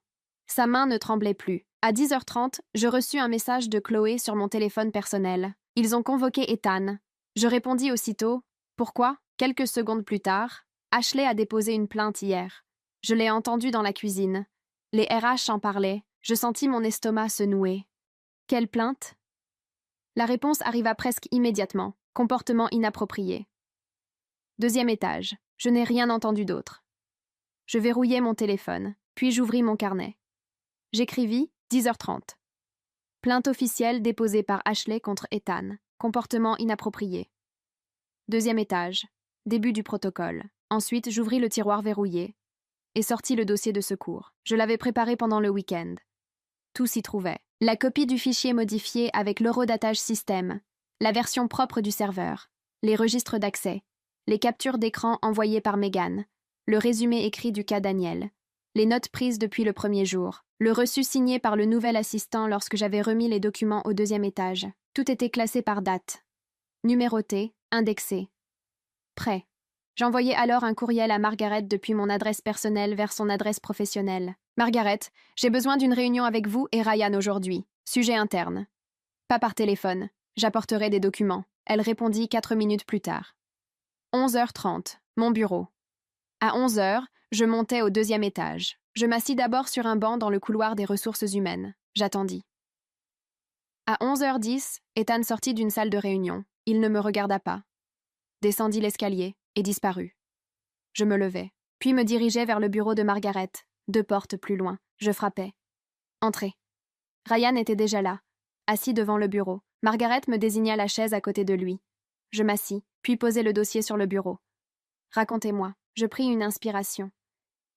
Sa main ne tremblait plus. À 10h30, je reçus un message de Chloé sur mon téléphone personnel. Ils ont convoqué Ethan. Je répondis aussitôt. Pourquoi? Quelques secondes plus tard, Ashley a déposé une plainte hier. Je l'ai entendue dans la cuisine. Les RH en parlaient. Je sentis mon estomac se nouer. Quelle plainte? La réponse arriva presque immédiatement. Comportement inapproprié. Deuxième étage. Je n'ai rien entendu d'autre. Je verrouillai mon téléphone, puis j'ouvris mon carnet. J'écrivis 10h30. Plainte officielle déposée par Ashley contre Ethan. Comportement inapproprié. Deuxième étage. Début du protocole. Ensuite, j'ouvris le tiroir verrouillé et sortis le dossier de secours. Je l'avais préparé pendant le week-end. Tout s'y trouvait. La copie du fichier modifié avec l'horodatage système, la version propre du serveur, les registres d'accès, les captures d'écran envoyées par Megan, le résumé écrit du cas Daniel, les notes prises depuis le premier jour, le reçu signé par le nouvel assistant lorsque j'avais remis les documents au deuxième étage. Tout était classé par date, numéroté, indexé. Prêt. J'envoyai alors un courriel à Margaret depuis mon adresse personnelle vers son adresse professionnelle. Margaret, j'ai besoin d'une réunion avec vous et Ryan aujourd'hui. Sujet interne. Pas par téléphone. J'apporterai des documents. Elle répondit 4 minutes plus tard. 11h30. Mon bureau. À 11h, je montais au deuxième étage. Je m'assis d'abord sur un banc dans le couloir des ressources humaines. J'attendis. À 11h10, Ethan sortit d'une salle de réunion. Il ne me regarda pas. Descendit l'escalier et disparut. Je me levai, puis me dirigeai vers le bureau de Margaret, 2 portes plus loin. Je frappai. Entrez. Ryan était déjà là, assis devant le bureau. Margaret me désigna la chaise à côté de lui. Je m'assis, puis posai le dossier sur le bureau. Racontez-moi. Je pris une inspiration.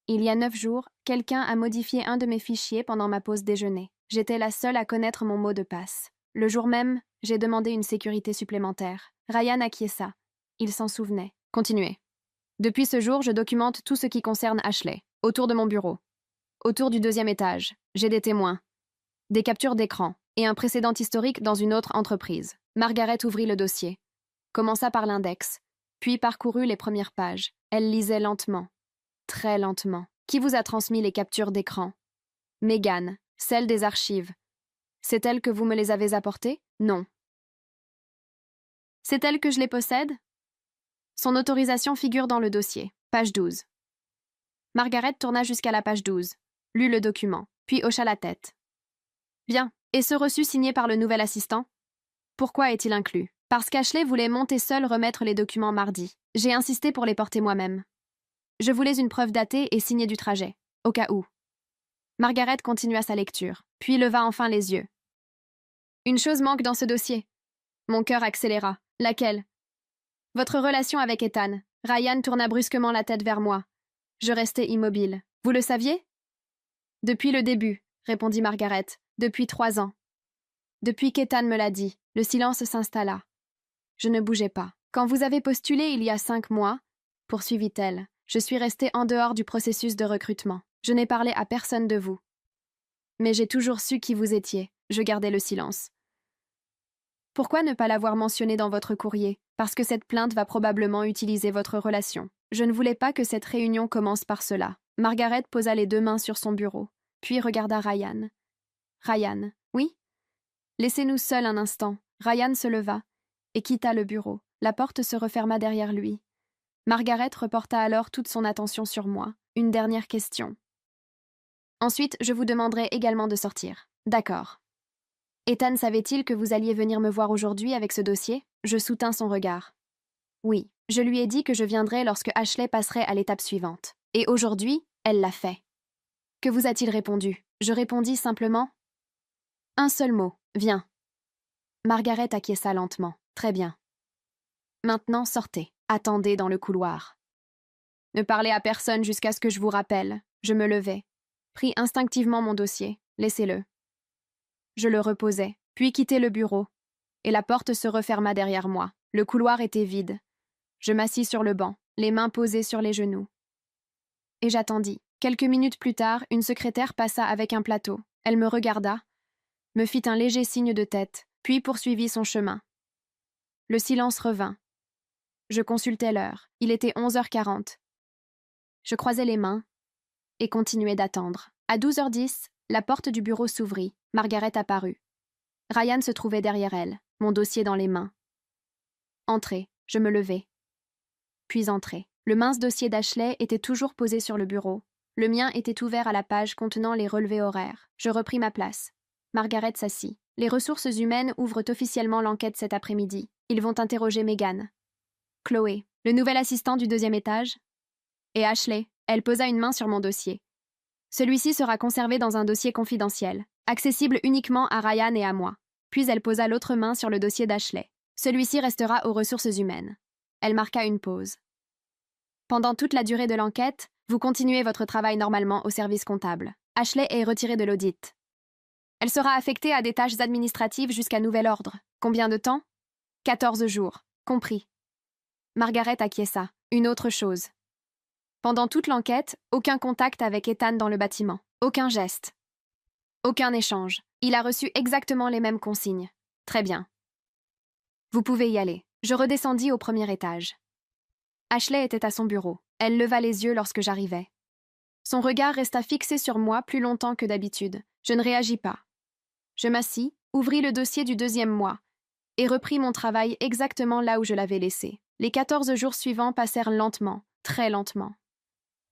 Il y a 9 jours, quelqu'un a modifié un de mes fichiers pendant ma pause déjeuner. J'étais la seule à connaître mon mot de passe. Le jour même, j'ai demandé une sécurité supplémentaire. Ryan acquiesça. Il s'en souvenait. Continuez. Depuis ce jour, je documente tout ce qui concerne Ashley. Autour de mon bureau. Autour du deuxième étage. J'ai des témoins. Des captures d'écran. Et un précédent historique dans une autre entreprise. Margaret ouvrit le dossier. Commença par l'index. Puis parcourut les premières pages. Elle lisait lentement. Très lentement. Qui vous a transmis les captures d'écran? Megan, celle des archives. C'est elle que vous me les avez apportées? Non. C'est elle que je les possède? Son autorisation figure dans le dossier. Page 12. Margaret tourna jusqu'à la page 12, lut le document, puis hocha la tête. Bien. Et ce reçu signé par le nouvel assistant? Pourquoi est-il inclus? Parce qu'Ashley voulait monter seule remettre les documents mardi. J'ai insisté pour les porter moi-même. Je voulais une preuve datée et signée du trajet, au cas où. Margaret continua sa lecture, puis leva enfin les yeux. Une chose manque dans ce dossier. Mon cœur accéléra. Laquelle? Votre relation avec Ethan. Ryan tourna brusquement la tête vers moi. Je restai immobile. Vous le saviez? Depuis le début, répondit Margaret. Depuis 3 ans. Depuis qu'Ethan me l'a dit, le silence s'installa. Je ne bougeais pas. Quand vous avez postulé il y a 5 mois, poursuivit-elle, je suis restée en dehors du processus de recrutement. Je n'ai parlé à personne de vous. Mais j'ai toujours su qui vous étiez. Je gardai le silence. Pourquoi ne pas l'avoir mentionné dans votre courrier? Parce que cette plainte va probablement utiliser votre relation. Je ne voulais pas que cette réunion commence par cela. Margaret posa les 2 mains sur son bureau, puis regarda Ryan. Ryan, oui? Laissez-nous seuls un instant. Ryan se leva et quitta le bureau. La porte se referma derrière lui. Margaret reporta alors toute son attention sur moi. Une dernière question. Ensuite, je vous demanderai également de sortir. D'accord. Ethan savait-il que vous alliez venir me voir aujourd'hui avec ce dossier? Je soutins son regard. Oui, je lui ai dit que je viendrais lorsque Ashley passerait à l'étape suivante. Et aujourd'hui, elle l'a fait. Que vous a-t-il répondu? Je répondis simplement « Un seul mot, viens ». Margaret acquiesça lentement. Très bien. Maintenant, sortez. Attendez dans le couloir. Ne parlez à personne jusqu'à ce que je vous rappelle. Je me levai, pris instinctivement mon dossier. Laissez-le. Je le reposai, puis quittai le bureau, et la porte se referma derrière moi. Le couloir était vide. Je m'assis sur le banc, les mains posées sur les genoux. Et j'attendis. Quelques minutes plus tard, une secrétaire passa avec un plateau. Elle me regarda, me fit un léger signe de tête, puis poursuivit son chemin. Le silence revint. Je consultai l'heure. Il était 11h40. Je croisai les mains et continuai d'attendre. À 12h10, la porte du bureau s'ouvrit. Margaret apparut. Ryan se trouvait derrière elle, mon dossier dans les mains. Entrez, je me levai. Puis entrez. Le mince dossier d'Ashley était toujours posé sur le bureau. Le mien était ouvert à la page contenant les relevés horaires. Je repris ma place. Margaret s'assit. Les ressources humaines ouvrent officiellement l'enquête cet après-midi. Ils vont interroger Megan. Chloé, le nouvel assistant du 2e étage. Et Ashley, elle posa une main sur mon dossier. Celui-ci sera conservé dans un dossier confidentiel, accessible uniquement à Ryan et à moi. Puis elle posa l'autre main sur le dossier d'Ashley. Celui-ci restera aux ressources humaines. Elle marqua une pause. Pendant toute la durée de l'enquête, vous continuez votre travail normalement au service comptable. Ashley est retirée de l'audit. Elle sera affectée à des tâches administratives jusqu'à nouvel ordre. Combien de temps? 14 jours. Compris. Margaret acquiesça. Une autre chose. Pendant toute l'enquête, aucun contact avec Ethan dans le bâtiment. Aucun geste. Aucun échange. Il a reçu exactement les mêmes consignes. Très bien. Vous pouvez y aller. Je redescendis au 1er étage. Ashley était à son bureau. Elle leva les yeux lorsque j'arrivai. Son regard resta fixé sur moi plus longtemps que d'habitude. Je ne réagis pas. Je m'assis, ouvris le dossier du 2e mois et repris mon travail exactement là où je l'avais laissé. Les 14 jours suivants passèrent lentement, très lentement.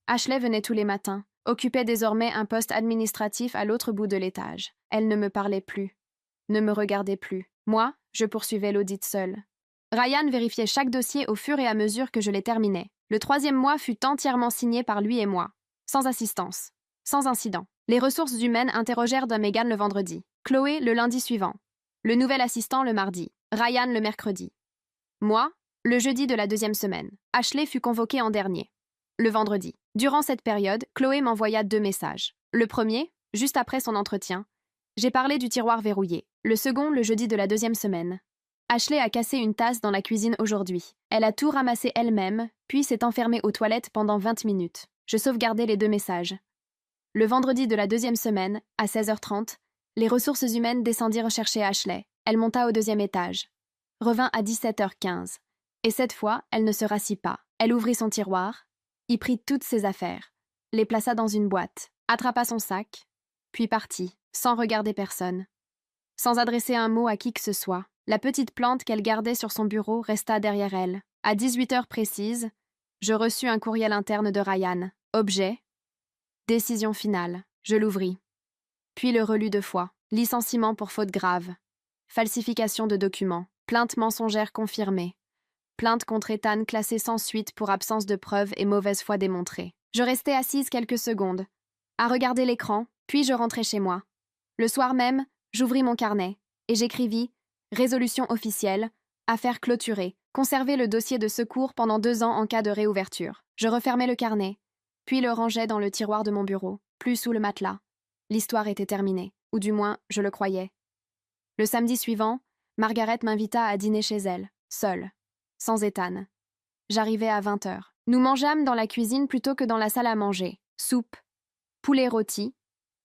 Ashley venait tous les matins, occupait désormais un poste administratif à l'autre bout de l'étage. Elle ne me parlait plus, ne me regardait plus. Moi, je poursuivais l'audit seule. Ryan vérifiait chaque dossier au fur et à mesure que je les terminais. Le 3e mois fut entièrement signé par lui et moi, sans assistance, sans incident. Les ressources humaines interrogèrent Megan le vendredi, Chloé le lundi suivant, le nouvel assistant le mardi, Ryan le mercredi. Moi, le jeudi de la 2e semaine. Ashley fut convoquée en dernier, le vendredi. Durant cette période, Chloé m'envoya 2 messages. Le premier, juste après son entretien, j'ai parlé du tiroir verrouillé. Le second, le jeudi de la 2e semaine. Ashley a cassé une tasse dans la cuisine aujourd'hui. Elle a tout ramassé elle-même, puis s'est enfermée aux toilettes pendant 20 minutes. Je sauvegardai les 2 messages. Le vendredi de la 2e semaine, à 16h30, les ressources humaines descendirent chercher Ashley. Elle monta au 2e étage. Revint à 17h15. Et cette fois, elle ne se rassit pas. Elle ouvrit son tiroir, y prit toutes ses affaires, les plaça dans une boîte, attrapa son sac, puis partit, sans regarder personne. Sans adresser un mot à qui que ce soit, la petite plante qu'elle gardait sur son bureau resta derrière elle. À 18h précises, je reçus un courriel interne de Ryan. Objet. Décision finale. Je l'ouvris. Puis le relus 2 fois. Licenciement pour faute grave. Falsification de documents. Plainte mensongère confirmée. Plainte contre Ethan classée sans suite pour absence de preuves et mauvaise foi démontrée. Je restai assise quelques secondes, à regarder l'écran, puis je rentrai chez moi. Le soir même, j'ouvris mon carnet et j'écrivis « Résolution officielle, affaire clôturée, conserver le dossier de secours pendant 2 ans en cas de réouverture ». Je refermai le carnet, puis le rangeai dans le tiroir de mon bureau, plus sous le matelas. L'histoire était terminée, ou du moins, je le croyais. Le samedi suivant, Margaret m'invita à dîner chez elle, seule, sans Ethan. J'arrivai à 20h. Nous mangeâmes dans la cuisine plutôt que dans la salle à manger. Soupe, poulet rôti,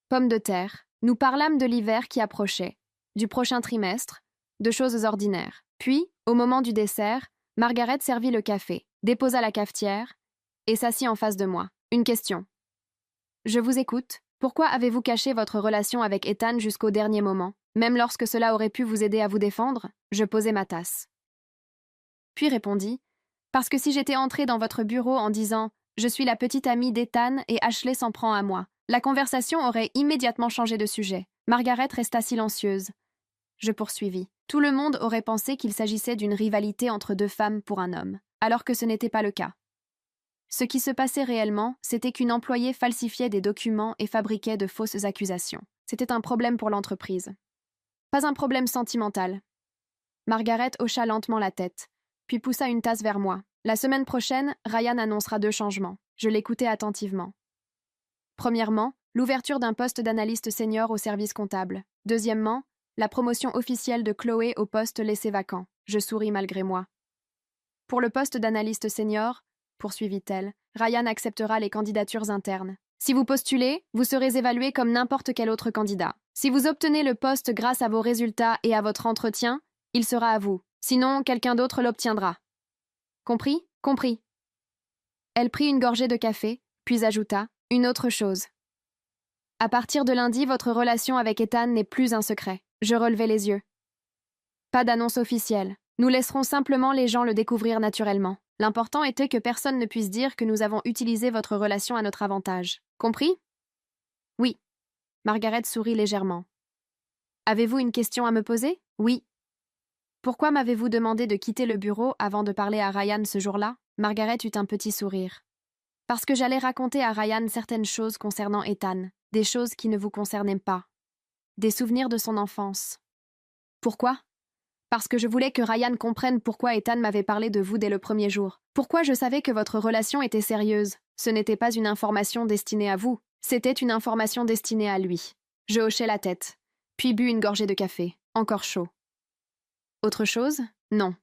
pommes de terre. Nous parlâmes de l'hiver qui approchait, du prochain trimestre, de choses ordinaires. Puis, au moment du dessert, Margaret servit le café, déposa la cafetière et s'assit en face de moi. Une question. Je vous écoute. Pourquoi avez-vous caché votre relation avec Ethan jusqu'au dernier moment, même lorsque cela aurait pu vous aider à vous défendre? Je posai ma tasse. Puis répondit, parce que si j'étais entrée dans votre bureau en disant « Je suis la petite amie d'Ethan et Ashley s'en prend à moi », la conversation aurait immédiatement changé de sujet. Margaret resta silencieuse. Je poursuivis. Tout le monde aurait pensé qu'il s'agissait d'une rivalité entre 2 femmes pour un homme. alors que ce n'était pas le cas. Ce qui se passait réellement, c'était qu'une employée falsifiait des documents et fabriquait de fausses accusations. C'était un problème pour l'entreprise. Pas un problème sentimental. Margaret hocha lentement la tête, puis poussa une tasse vers moi. La semaine prochaine, Ryan annoncera 2 changements. Je l'écoutais attentivement. Premièrement, l'ouverture d'un poste d'analyste senior au service comptable. Deuxièmement, la promotion officielle de Chloé au poste laissé vacant. Je souris malgré moi. Pour le poste d'analyste senior, poursuivit-elle, Ryan acceptera les candidatures internes. Si vous postulez, vous serez évalué comme n'importe quel autre candidat. Si vous obtenez le poste grâce à vos résultats et à votre entretien, il sera à vous. Sinon, quelqu'un d'autre l'obtiendra. Compris? Compris. Elle prit une gorgée de café, puis ajouta, une autre chose. À partir de lundi, votre relation avec Ethan n'est plus un secret. Je relevai les yeux. Pas d'annonce officielle. Nous laisserons simplement les gens le découvrir naturellement. L'important était que personne ne puisse dire que nous avons utilisé votre relation à notre avantage. Compris? Oui. Margaret sourit légèrement. Avez-vous une question à me poser? Oui. Pourquoi m'avez-vous demandé de quitter le bureau avant de parler à Ryan ce jour-là? Margaret eut un petit sourire. Parce que j'allais raconter à Ryan certaines choses concernant Ethan, des choses qui ne vous concernaient pas. Des souvenirs de son enfance. Pourquoi? Parce que je voulais que Ryan comprenne pourquoi Ethan m'avait parlé de vous dès le premier jour. Pourquoi je savais que votre relation était sérieuse. Ce n'était pas une information destinée à vous, c'était une information destinée à lui. Je hochai la tête, puis bus une gorgée de café, encore chaud. Autre chose? Non.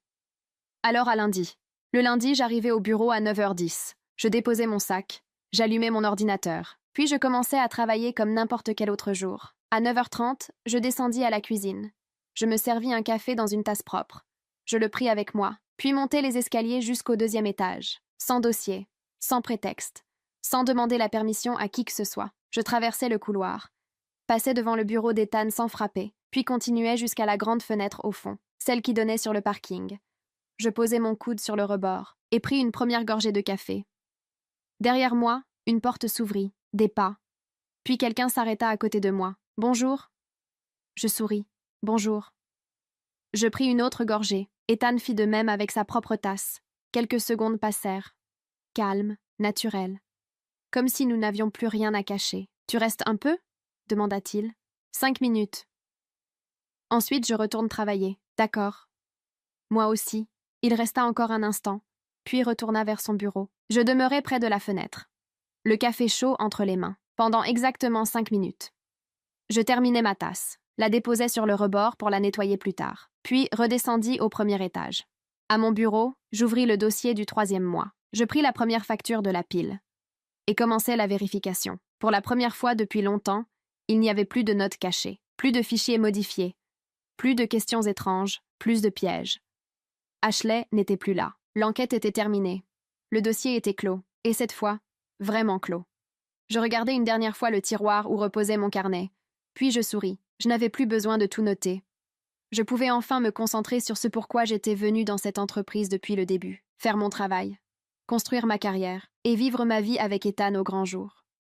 Alors à lundi. Le lundi, j'arrivais au bureau à 9h10. Je déposais mon sac, j'allumais mon ordinateur, puis je commençais à travailler comme n'importe quel autre jour. À 9h30, je descendis à la cuisine. Je me servis un café dans une tasse propre. Je le pris avec moi, puis montai les escaliers jusqu'au 2e étage, sans dossier, sans prétexte, sans demander la permission à qui que ce soit. Je traversais le couloir, passais devant le bureau d'Ethan sans frapper, puis continuais jusqu'à la grande fenêtre au fond, celle qui donnait sur le parking. Je posai mon coude sur le rebord et pris une première gorgée de café. Derrière moi, une porte s'ouvrit, des pas. Puis quelqu'un s'arrêta à côté de moi. « Bonjour ?» Je souris. « Bonjour. » Je pris une autre gorgée. Ethan fit de même avec sa propre tasse. Quelques secondes passèrent. Calme, naturel. Comme si nous n'avions plus rien à cacher. « Tu restes un peu ?» demanda-t-il. « 5 minutes. » Ensuite, je retourne travailler. « D'accord. » Moi aussi. Il resta encore un instant, puis retourna vers son bureau. Je demeurai près de la fenêtre. Le café chaud entre les mains, pendant exactement 5 minutes. Je terminai ma tasse, la déposai sur le rebord pour la nettoyer plus tard, puis redescendis au 1er étage. À mon bureau, j'ouvris le dossier du 3e mois. Je pris la première facture de la pile et commençai la vérification. Pour la première fois depuis longtemps, il n'y avait plus de notes cachées, plus de fichiers modifiés, plus de questions étranges, plus de pièges. Ashley n'était plus là. L'enquête était terminée. Le dossier était clos, et cette fois, vraiment clos. Je regardai une dernière fois le tiroir où reposait mon carnet, puis je souris. Je n'avais plus besoin de tout noter. Je pouvais enfin me concentrer sur ce pourquoi j'étais venue dans cette entreprise depuis le début. Faire mon travail, construire ma carrière, et vivre ma vie avec Ethan au grand jour.